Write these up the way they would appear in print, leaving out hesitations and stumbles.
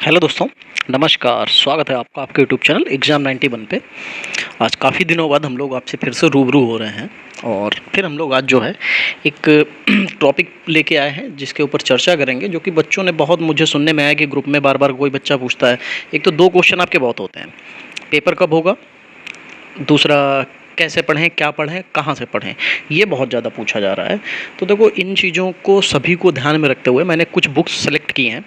Hello दोस्तों, नमस्कार। स्वागत है आपका आपके यूट्यूब चैनल एग्ज़ाम 91 पे। आज काफ़ी दिनों बाद हम लोग आपसे फिर से रूबरू हो रहे हैं और फिर हम लोग आज जो है एक टॉपिक लेके आए हैं जिसके ऊपर चर्चा करेंगे, जो कि बच्चों ने बहुत मुझे सुनने में आया कि ग्रुप में बार बार कोई बच्चा पूछता है। एक तो 2 क्वेश्चन आपके बहुत होते हैं, पेपर कब होगा, दूसरा कैसे पढ़ें, क्या पढ़ें, कहाँ से पढ़ें, ये बहुत ज़्यादा पूछा जा रहा है। तो देखो, इन चीज़ों को सभी को ध्यान में रखते हुए मैंने कुछ बुक्स सेलेक्ट की हैं।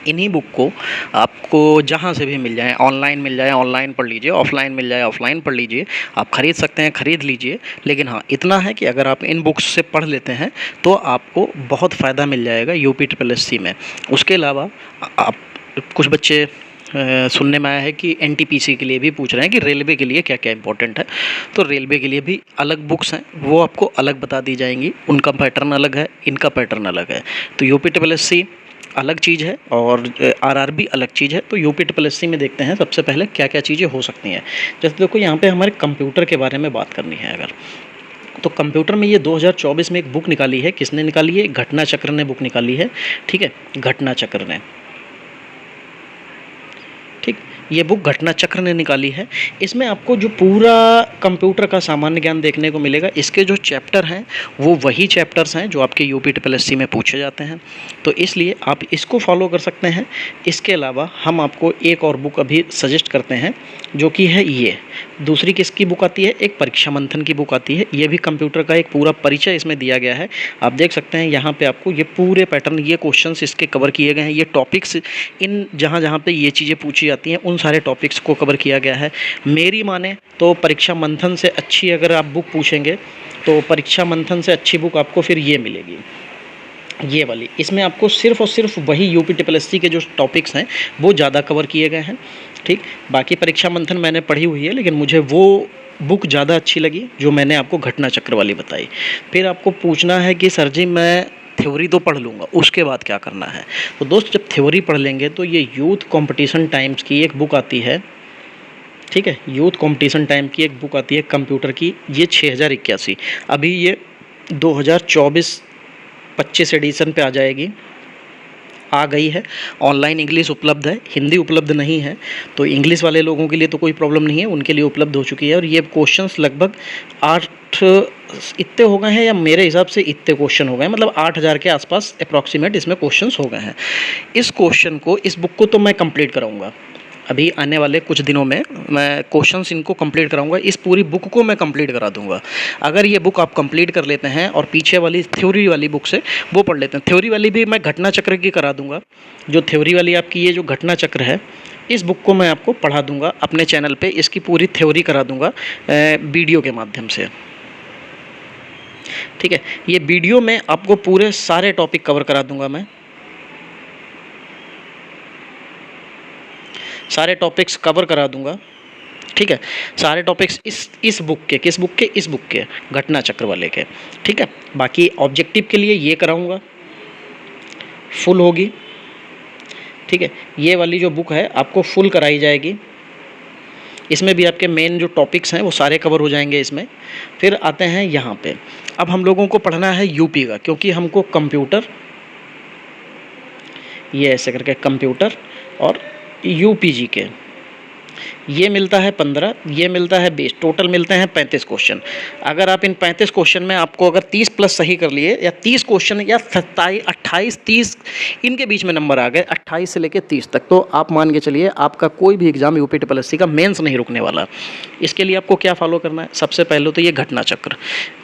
इन्हीं बुक को आपको जहाँ से भी मिल जाए, ऑनलाइन मिल जाए ऑनलाइन पढ़ लीजिए, ऑफ़लाइन मिल जाए ऑफ़लाइन पढ़ लीजिए, आप ख़रीद सकते हैं ख़रीद लीजिए। लेकिन हाँ, इतना है कि अगर आप इन बुक्स से पढ़ लेते हैं तो आपको बहुत फ़ायदा मिल जाएगा यूपी ट्रिपल एससी में। उसके अलावा आप कुछ बच्चे सुनने में आया है कि एनटीपीसी के लिए भी पूछ रहे हैं कि रेलवे के लिए क्या क्या इंपॉर्टेंट है। तो रेलवे के लिए भी अलग बुक्स हैं, वो आपको अलग बता दी जाएंगी। उनका पैटर्न अलग है, इनका पैटर्न अलग है। तो यूपी ट्रिपल एससी अलग चीज़ है और आरआरबी अलग चीज़ है। तो यूपी ट्रिपल एससी में देखते हैं सबसे पहले क्या क्या चीज़ें हो सकती हैं। जैसे देखो, यहाँ पे हमारे कंप्यूटर के बारे में बात करनी है अगर, तो कंप्यूटर में ये 2024 में एक बुक निकाली है। किसने निकाली है? घटना चक्र ने बुक निकाली है। ठीक है, घटना चक्र ने, ठीक, ये बुक घटना चक्र ने निकाली है। इसमें आपको जो पूरा कंप्यूटर का सामान्य ज्ञान देखने को मिलेगा। इसके जो चैप्टर हैं वो वही चैप्टर्स हैं जो आपके यूपी ट्रिपल एससी में पूछे जाते हैं, तो इसलिए आप इसको फॉलो कर सकते हैं। इसके अलावा हम आपको एक और बुक अभी सजेस्ट करते हैं, जो कि है ये दूसरी किसकी बुक आती है, एक परीक्षा मंथन की बुक आती है। ये भी कंप्यूटर का एक पूरा परिचय इसमें दिया गया है। आप देख सकते हैं यहाँ पे आपको ये पूरे पैटर्न, ये क्वेश्चंस इसके कवर किए गए हैं, ये टॉपिक्स, इन जहाँ जहाँ पे ये चीज़ें पूछी जाती हैं उन सारे टॉपिक्स को कवर किया गया है। मेरी माने तो परीक्षा मंथन से अच्छी अगर आप बुक पूछेंगे तो परीक्षा मंथन से अच्छी बुक आपको फिर ये मिलेगी, ये वाली। इसमें आपको सिर्फ और सिर्फ वही यूपी ट्रिपल एससी के जो टॉपिक्स हैं वो ज़्यादा कवर किए गए हैं। ठीक, बाकी परीक्षा मंथन मैंने पढ़ी हुई है, लेकिन मुझे वो बुक ज़्यादा अच्छी लगी जो मैंने आपको घटना चक्र वाली बताई। फिर आपको पूछना है कि सर जी मैं थ्योरी तो पढ़ लूँगा, उसके बाद क्या करना है? तो दोस्त, जब थ्योरी पढ़ लेंगे तो ये यूथ कंपटीशन टाइम्स की एक बुक आती है। ठीक है, यूथ कंपटीशन टाइम की एक बुक आती है कंप्यूटर की, ये 6081। अभी ये 2024-25 एडिशन पे आ जाएगी, आ गई है। ऑनलाइन इंग्लिश उपलब्ध है, हिंदी उपलब्ध नहीं है। तो इंग्लिश वाले लोगों के लिए तो कोई प्रॉब्लम नहीं है, उनके लिए उपलब्ध हो चुकी है। और ये क्वेश्चंस लगभग 8 इतने हो गए हैं, या मेरे हिसाब से इतने क्वेश्चन हो गए हैं, मतलब 8000 के आसपास अप्रॉक्सीमेट इसमें क्वेश्चंस हो गए हैं। इस क्वेश्चन को, इस बुक को तो मैं कंप्लीट कराऊंगा अभी आने वाले कुछ दिनों में। मैं क्वेश्चंस इनको कंप्लीट कराऊंगा, इस पूरी बुक को मैं कंप्लीट करा दूंगा। अगर ये बुक आप कंप्लीट कर लेते हैं और पीछे वाली थ्योरी वाली बुक से वो पढ़ लेते हैं, थ्योरी वाली भी मैं घटना चक्र की करा दूंगा। जो थ्योरी वाली आपकी ये जो घटना चक्र है, इस बुक को मैं आपको पढ़ा दूंगा अपने चैनल पे, इसकी पूरी थ्योरी करा दूंगा वीडियो के माध्यम से। ठीक है, ये वीडियो में आपको पूरे सारे टॉपिक कवर करा दूंगा, मैं सारे टॉपिक्स कवर करा दूंगा। ठीक है, सारे टॉपिक्स इस बुक के, किस बुक के? इस बुक के घटना चक्र वाले के। ठीक है, बाकी ऑब्जेक्टिव के लिए ये कराऊंगा, फुल होगी। ठीक है, ये वाली जो बुक है आपको फुल कराई जाएगी। इसमें भी आपके मेन जो टॉपिक्स हैं वो सारे कवर हो जाएंगे इसमें। फिर आते हैं यहाँ पे, अब हम लोगों को पढ़ना है यूपी का, क्योंकि हमको कंप्यूटर, ये ऐसे करके कंप्यूटर और यूपीजी के ये मिलता है 15, ये मिलता है 20, टोटल मिलते हैं 35 क्वेश्चन। अगर आप इन 35 क्वेश्चन में आपको अगर 30 प्लस सही कर लिए, या 30 क्वेश्चन या 27, 28, 30 इनके बीच में नंबर आ गए, 28 से लेकर 30 तक, तो आप मान के चलिए आपका कोई भी एग्जाम यूपी ट्रिपल एससी का मेंस नहीं रुकने वाला। इसके लिए आपको क्या फॉलो करना है? सबसे पहले तो ये घटना चक्र,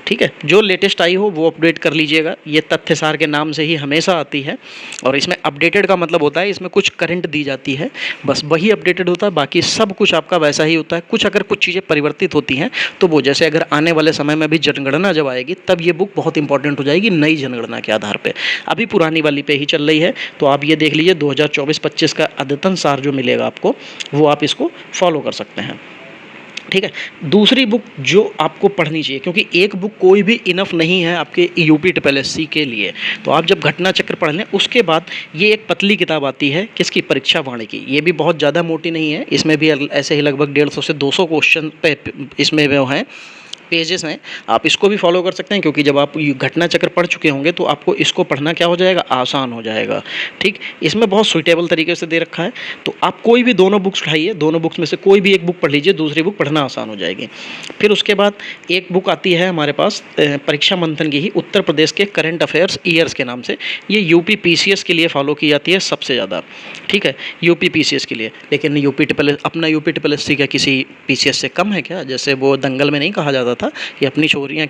ठीक है, जो लेटेस्ट आई हो वो अपडेट कर लीजिएगा। ये तथ्यसार के नाम से ही हमेशा आती है, और इसमें अपडेटेड का मतलब होता है इसमें कुछ करंट दी जाती है, बस वही अपडेटेड होता है, बाकी सब कुछ आपका वैसा ही होता है। कुछ अगर कुछ चीज़ें परिवर्तित होती हैं तो वो, जैसे अगर आने वाले समय में भी जनगणना जब आएगी तब ये बुक बहुत इंपॉर्टेंट हो जाएगी नई जनगणना के आधार पे। अभी पुरानी वाली पे ही चल रही है, तो आप ये देख लीजिए 2024-25 का अद्यतन सार जो मिलेगा आपको, वो आप इसको फॉलो कर सकते हैं। ठीक है, दूसरी बुक जो आपको पढ़नी चाहिए, क्योंकि एक बुक कोई भी इनफ नहीं है आपके यूपी ट्रिपल एससी के लिए, तो आप जब घटना चक्र पढ़ लें उसके बाद ये एक पतली किताब आती है, किसकी? परीक्षा वाणी की। ये भी बहुत ज़्यादा मोटी नहीं है, इसमें भी ऐसे ही लगभग 150 से 200 क्वेश्चन पे इसमें वो हैं। पेजेस हैं, आप इसको भी फॉलो कर सकते हैं, क्योंकि जब आप घटना चक्र पढ़ चुके होंगे तो आपको इसको पढ़ना क्या हो जाएगा, आसान हो जाएगा। ठीक, इसमें बहुत सुइटेबल तरीके से दे रखा है, तो आप कोई भी दोनों बुक्स उठाइए, दोनों बुक्स में से कोई भी एक बुक पढ़ लीजिए, दूसरी बुक पढ़ना आसान हो जाएगी। फिर उसके बाद एक बुक आती है हमारे पास परीक्षा मंथन की ही, उत्तर प्रदेश के करंट अफेयर्स ईयर्स के नाम से। ये यूपी पीसीएस के लिए फॉलो की जाती है सबसे ज़्यादा। ठीक है, यूपी पीसीएस के लिए। लेकिन अपना यूपी ट्रिपल एस सी क्या किसी पीसीएस से कम है क्या? जैसे वो दंगल में नहीं कहा जाता था कि अपनी छोरियाँ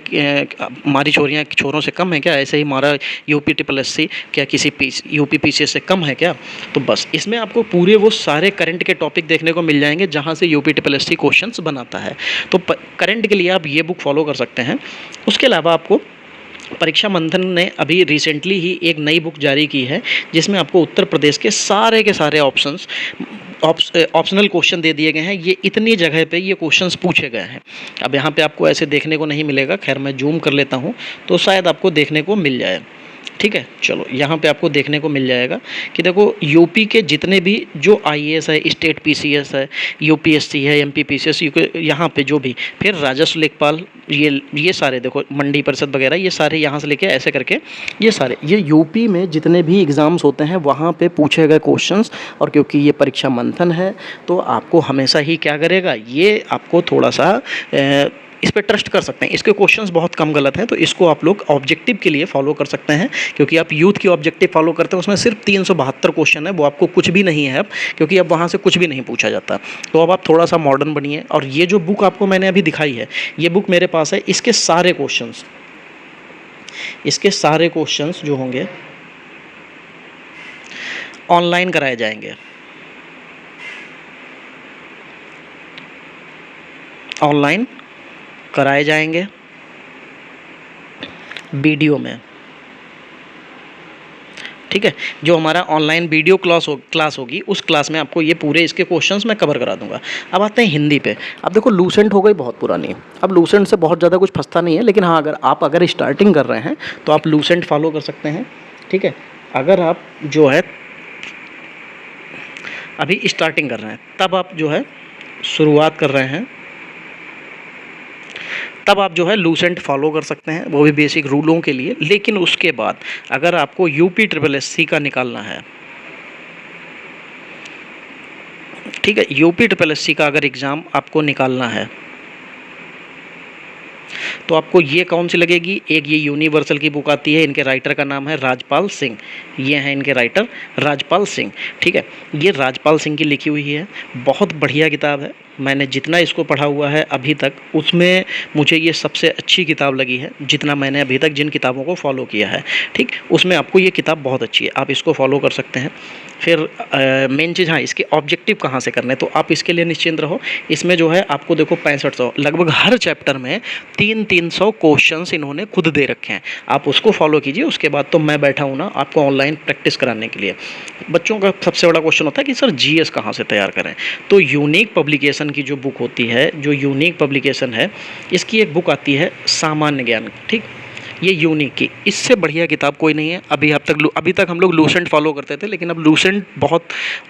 हमारी छोरियाँ छोरों से कम है क्या, ऐसे ही हमारा यूपी ट्रिपल एस सी क्या किसी यूपी पीसीएस से कम है क्या? तो बस इसमें आपको पूरे वो सारे करंट के टॉपिक देखने को मिल जाएंगे जहाँ से UP triple S C questions बनाता है। तो करंट के लिए आप ये बुक फॉलो कर सकते हैं। उसके अलावा आपको परीक्षा मंथन ने अभी रिसेंटली ही एक नई बुक जारी की है, जिसमें आपको उत्तर प्रदेश के सारे ऑप्शनल क्वेश्चन दे दिए गए हैं। ये इतनी जगह पे ये क्वेश्चंस पूछे गए हैं। अब यहाँ पे आपको ऐसे देखने को नहीं मिलेगा, खैर मैं जूम कर लेता हूँ तो शायद आपको देखने को मिल जाए। ठीक है, चलो यहाँ पे आपको देखने को मिल जाएगा कि देखो यूपी के जितने भी जो आईएएस है, स्टेट पीसीएस है, यूपीएससी है, एमपी पीसीएस, यहाँ पे जो भी, फिर राजस्व लेखपाल, ये सारे देखो, मंडी परिषद वगैरह, ये सारे यहाँ से लेके ऐसे करके ये यूपी में जितने भी एग्ज़ाम्स होते हैं वहाँ पे पूछे गए क्वेश्चंस। और क्योंकि ये परीक्षा मंथन है तो आपको हमेशा ही क्या करेगा, ये आपको थोड़ा सा इस पर ट्रस्ट कर सकते हैं। इसके क्वेश्चंस बहुत कम गलत हैं, तो इसको आप लोग ऑब्जेक्टिव के लिए फॉलो कर सकते हैं। क्योंकि आप यूथ की ऑब्जेक्टिव फॉलो करते हैं, उसमें सिर्फ 372 क्वेश्चन है, वो आपको कुछ भी नहीं है अब, क्योंकि अब वहाँ से कुछ भी नहीं पूछा जाता। तो अब आप थोड़ा सा मॉडर्न बनिए। और ये जो बुक आपको मैंने अभी दिखाई है, ये बुक मेरे पास है, इसके सारे क्वेश्चंस जो होंगे ऑनलाइन कराए जाएंगे, ऑनलाइन कराए जाएंगे वीडियो में। ठीक है, जो हमारा ऑनलाइन वीडियो क्लास होगी, उस क्लास में आपको ये पूरे इसके क्वेश्चंस मैं कवर करा दूंगा। अब आते हैं हिंदी पे। अब देखो लूसेंट हो गई बहुत पुरानी, अब लूसेंट से बहुत ज़्यादा कुछ फंसता नहीं है, लेकिन हाँ अगर स्टार्टिंग कर रहे हैं तो आप लूसेंट फॉलो कर सकते हैं। ठीक है, अगर आप जो है अभी स्टार्टिंग कर रहे हैं, तब आप जो है शुरुआत कर रहे हैं, तब आप जो है लूसेंट फॉलो कर सकते हैं, वो भी बेसिक रूलों के लिए। लेकिन उसके बाद अगर आपको यूपी ट्रिपल एस सी का निकालना है, ठीक है, यूपी ट्रिपल एस सी का अगर एग्ज़ाम आपको निकालना है तो आपको ये कौन सी लगेगी, एक ये यूनिवर्सल की बुक आती है, इनके राइटर का नाम है राजपाल सिंह, ये हैं इनके राइटर राजपाल सिंह। ठीक है, ये राजपाल सिंह की लिखी हुई है, बहुत बढ़िया किताब है। मैंने जितना इसको पढ़ा हुआ है अभी तक, उसमें मुझे ये सबसे अच्छी किताब लगी है, जितना मैंने अभी तक जिन किताबों को फॉलो किया है। ठीक, उसमें आपको ये किताब बहुत अच्छी है, आप इसको फॉलो कर सकते हैं। फिर मेन चीज़, हाँ, इसके ऑब्जेक्टिव कहाँ से करने, तो आप इसके लिए निश्चिंत रहो। इसमें जो है आपको देखो 6500 लगभग हर चैप्टर में 300 क्वेश्चंस इन्होंने खुद दे रखे हैं, आप उसको फॉलो कीजिए। उसके बाद तो मैं बैठा हूँ ना आपको ऑनलाइन प्रैक्टिस कराने के लिए। बच्चों का सबसे बड़ा क्वेश्चन होता है कि सर जीएस कहाँ से तैयार करें, तो यूनिक पब्लिकेशन की जो बुक होती है, जो यूनिक पब्लिकेशन है, इसकी एक बुक आती है सामान्य ज्ञान। ठीक, ये यूनिक की, इससे बढ़िया किताब कोई नहीं है। अभी तक हम लोग लूसेंट फॉलो करते थे, लेकिन अब लूसेंट बहुत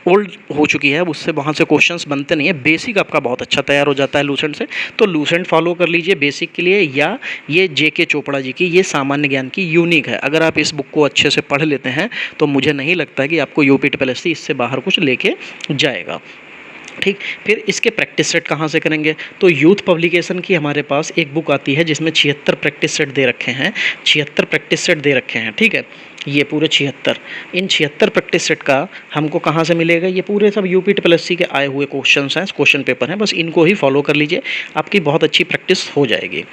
ओल्ड हो चुकी है, उससे वहाँ से क्वेश्चंस बनते नहीं है। बेसिक आपका बहुत अच्छा तैयार हो जाता है लूसेंट से, तो लूसेंट फॉलो कर लीजिए बेसिक के लिए। या ये जेके चोपड़ा जी की ये सामान्य ज्ञान की यूनिक है, अगर आप इस बुक को अच्छे से पढ़ लेते हैं तो मुझे नहीं लगता है कि आपको यूपी ट्रिपल एस सी इससे बाहर कुछ लेके जाएगा। ठीक, फिर इसके प्रैक्टिस सेट कहाँ से करेंगे, तो यूथ पब्लिकेशन की हमारे पास एक बुक आती है जिसमें 76 प्रैक्टिस सेट दे रखे हैं, 76 प्रैक्टिस सेट दे रखे हैं। ठीक है, ये पूरे 76, इन 76 प्रैक्टिस सेट का हमको कहाँ से मिलेगा, ये पूरे सब यूपी ट्रिपल एस सी के आए हुए क्वेश्चंस हैं, क्वेश्चन पेपर हैं, बस इनको ही फॉलो कर लीजिए, आपकी बहुत अच्छी प्रैक्टिस हो जाएगी।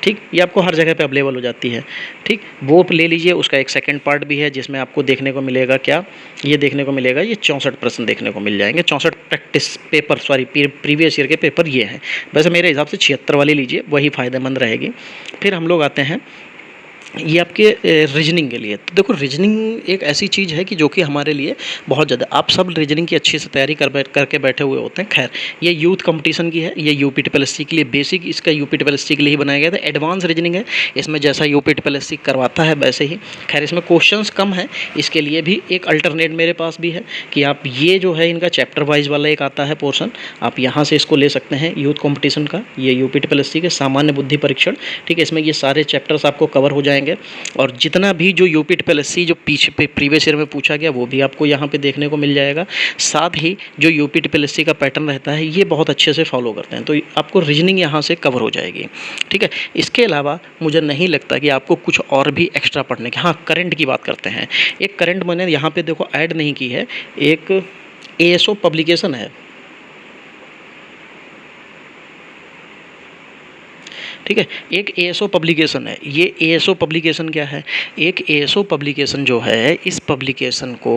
ठीक, ये आपको हर जगह पे अवेलेबल हो जाती है। ठीक, वो ले लीजिए, उसका एक सेकंड पार्ट भी है जिसमें आपको देखने को मिलेगा क्या, ये देखने को मिलेगा, ये 64 प्रश्न देखने को मिल जाएंगे, 64 practice paper, sorry previous year के पेपर ये हैं। वैसे मेरे हिसाब से 76 वाली लीजिए, वही फ़ायदेमंद रहेगी। फिर हम लोग आते हैं ये आपके रीजनिंग के लिए। तो देखो रीजनिंग एक ऐसी चीज़ है कि जो कि हमारे लिए बहुत ज़्यादा, आप सब रीजनिंग की अच्छी से तैयारी करके बैठे हुए होते हैं। खैर ये यूथ कंपटीशन की है, ये यूपी ट्रिपल एससी के लिए बेसिक, इसका यूपी ट्रिपल एससी के लिए ही बनाया गया था। एडवांस रीजनिंग है, इसमें जैसा यूपी ट्रिपल एससी करवाता है वैसे ही। खैर इसमें क्वेश्चंस कम है, इसके लिए भी एक अल्टरनेट मेरे पास भी है कि आप ये जो है इनका चैप्टर वाइज वाला एक आता है पोर्सन, आप यहाँ से इसको ले सकते हैं यूथ कॉम्पिटिशन का। ये यूपी ट्रिपल एससी के सामान्य बुद्धि परीक्षण, ठीक है, इसमें ये सारे चैप्टर्स आपको कवर हो जाएंगे। और जितना भी जो यूपी ट्रिपल एससी जो पीछे पे प्रीवियस ईयर में पूछा गया वो भी आपको यहाँ पे देखने को मिल जाएगा। साथ ही जो यूपी ट्रिपल एससी का पैटर्न रहता है ये बहुत अच्छे से फॉलो करते हैं, तो आपको रीजनिंग यहाँ से कवर हो जाएगी, ठीक है। इसके अलावा मुझे नहीं लगता कि आपको कुछ और भी एक्स्ट्रा पढ़ने की। हाँ, करंट की बात करते हैं। एक करंट मैंने यहाँ पे देखो ऐड नहीं की है, एक एएसओ पब्लिकेशन है, ठीक है, एक एएसओ पब्लिकेशन है। ये एएसओ पब्लिकेशन क्या है, एक एएसओ पब्लिकेशन जो है इस पब्लिकेशन को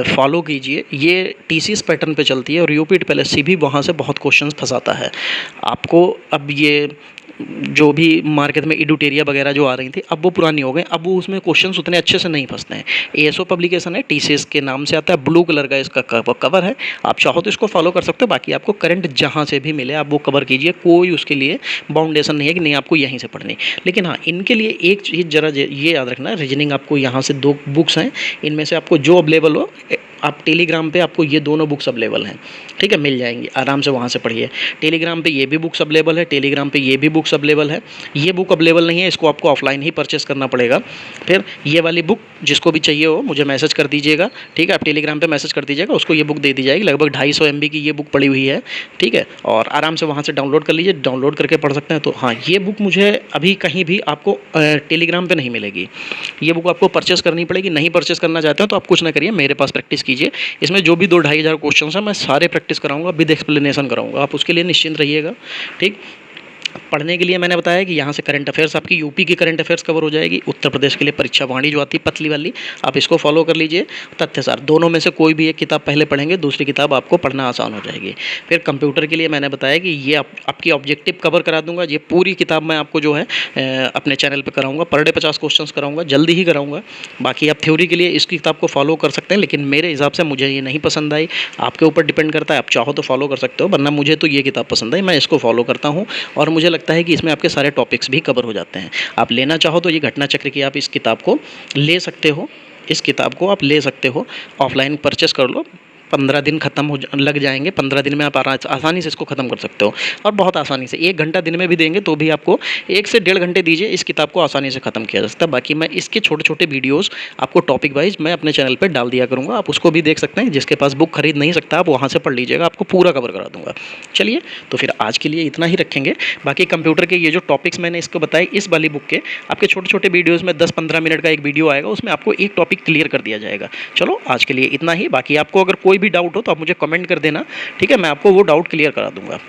फॉलो कीजिए। ये टीसीएस पैटर्न पे चलती है और यूपी ट्रिपल एससी भी वहाँ से बहुत क्वेश्चंस फंसाता है आपको। अब ये जो भी मार्केट में एडुटेरिया वगैरह जो आ रही थी अब वो पुरानी हो गई, अब वो उसमें क्वेश्चंस उतने अच्छे से नहीं फंसते हैं। एएसओ पब्लिकेशन है, टीसीएस के नाम से आता है, ब्लू कलर का इसका कवर है। आप चाहो तो इसको फॉलो कर सकते हो, बाकी आपको करंट जहाँ से भी मिले आप वो कवर कीजिए, कोई उसके लिए बाउंडेशन नहीं है कि नहीं आपको यहीं से पढ़नी। लेकिन हाँ, इनके लिए एक चीज़ ज़रा ये याद रखना, रीजनिंग आपको यहाँ से 2 बुक्स हैं, इनमें से आपको जो अवेलेबल हो, आप टेलीग्राम पे आपको ये दोनों बुक्स अवेलेबल हैं, ठीक है, मिल जाएंगी, आराम से वहाँ से पढ़िए। टेलीग्राम पे ये भी बुक्स अवेलेबल है, टेलीग्राम पे ये भी बुक्स अवेलेबल है। ये बुक अवेलेबल नहीं है, इसको आपको ऑफलाइन ही परचेस करना पड़ेगा। फिर ये वाली बुक जिसको भी चाहिए हो मुझे मैसेज कर दीजिएगा, ठीक है, आप टेलीग्राम पे मैसेज कर दीजिएगा, उसको ये बुक दे दी जाएगी। लगभग 250 MB की ये बुक पड़ी हुई है, ठीक है, और आराम से वहाँ से डाउनलोड कर लीजिए, डाउनलोड करके पढ़ सकते हैं। तो हाँ, ये बुक मुझे अभी कहीं भी आपको टेलीग्राम पर नहीं मिलेगी, ये बुक आपको परचेस करनी पड़ेगी। नहीं परचेस करना चाहते हो तो आप कुछ ना करिए, मेरे पास प्रैक्टिस कीजिए। इसमें जो भी 2-2.5 हज़ार क्वेश्चन हैं मैं सारे प्रैक्टिस कराऊंगा, विद एक्सप्लेनेशन कराऊंगा, आप उसके लिए निश्चिंत रहिएगा, ठीक। पढ़ने के लिए मैंने बताया कि यहाँ से करंट अफेयर्स, आपकी यूपी की करंट अफेयर्स कवर हो जाएगी। उत्तर प्रदेश के लिए परीक्षा वाणी जो आती है पतली वाली, आप इसको फॉलो कर लीजिए। तथ्यसार, दोनों में से कोई भी एक किताब पहले पढ़ेंगे, दूसरी किताब आपको पढ़ना आसान हो जाएगी। फिर कंप्यूटर के लिए मैंने बताया कि ये आपकी ऑब्जेक्टिव कवर करा दूंगा। ये पूरी किताब मैं आपको जो है अपने चैनल पर कराऊंगा, पर डे 50 क्वेश्चन कराऊंगा, जल्दी ही कराऊंगा। बाकी आप थ्योरी के लिए इस किताब को फॉलो कर सकते हैं, लेकिन मेरे हिसाब से मुझे ये नहीं पसंद आई, आपके ऊपर डिपेंड करता है, आप चाहो तो फॉलो कर सकते हो, वरना मुझे तो ये किताब पसंद आई, मैं इसको फॉलो करता हूँ। और मुझे लगता है कि इसमें आपके सारे टॉपिक्स भी कवर हो जाते हैं। आप लेना चाहो तो ये घटना चक्र की आप इस किताब को ले सकते हो, इस किताब को आप ले सकते हो, ऑफलाइन परचेस कर लो, 15 दिन लग जाएंगे। 15 दिन में आप आसानी से इसको ख़त्म कर सकते हो, और बहुत आसानी से 1 घंटा दिन में भी देंगे तो भी आपको 1 से 1.5 घंटे दीजिए, इस किताब को आसानी से ख़त्म किया जा सकता है। बाकी मैं इसके छोटे छोटे वीडियोस आपको टॉपिक वाइज मैं अपने चैनल पर डाल दिया करूँगा, आप उसको भी देख सकते हैं। जिसके पास बुक खरीद नहीं सकता आप वहाँ से पढ़ लीजिएगा, आपको पूरा कवर करा दूँगा। चलिए, तो फिर आज के लिए इतना ही रखेंगे। बाकी कंप्यूटर के ये जो टॉपिक्स मैंने इसको बताए, इस वाली बुक के आपके छोटे छोटे वीडियोज़ में 10-15 मिनट का एक वीडियो आएगा, उसमें आपको एक टॉपिक क्लियर कर दिया जाएगा। चलो, आज के लिए इतना ही। बाकी आपको अगर कोई भी डाउट हो तो आप मुझे कमेंट कर देना, ठीक है, मैं आपको वो डाउट क्लियर करा दूंगा।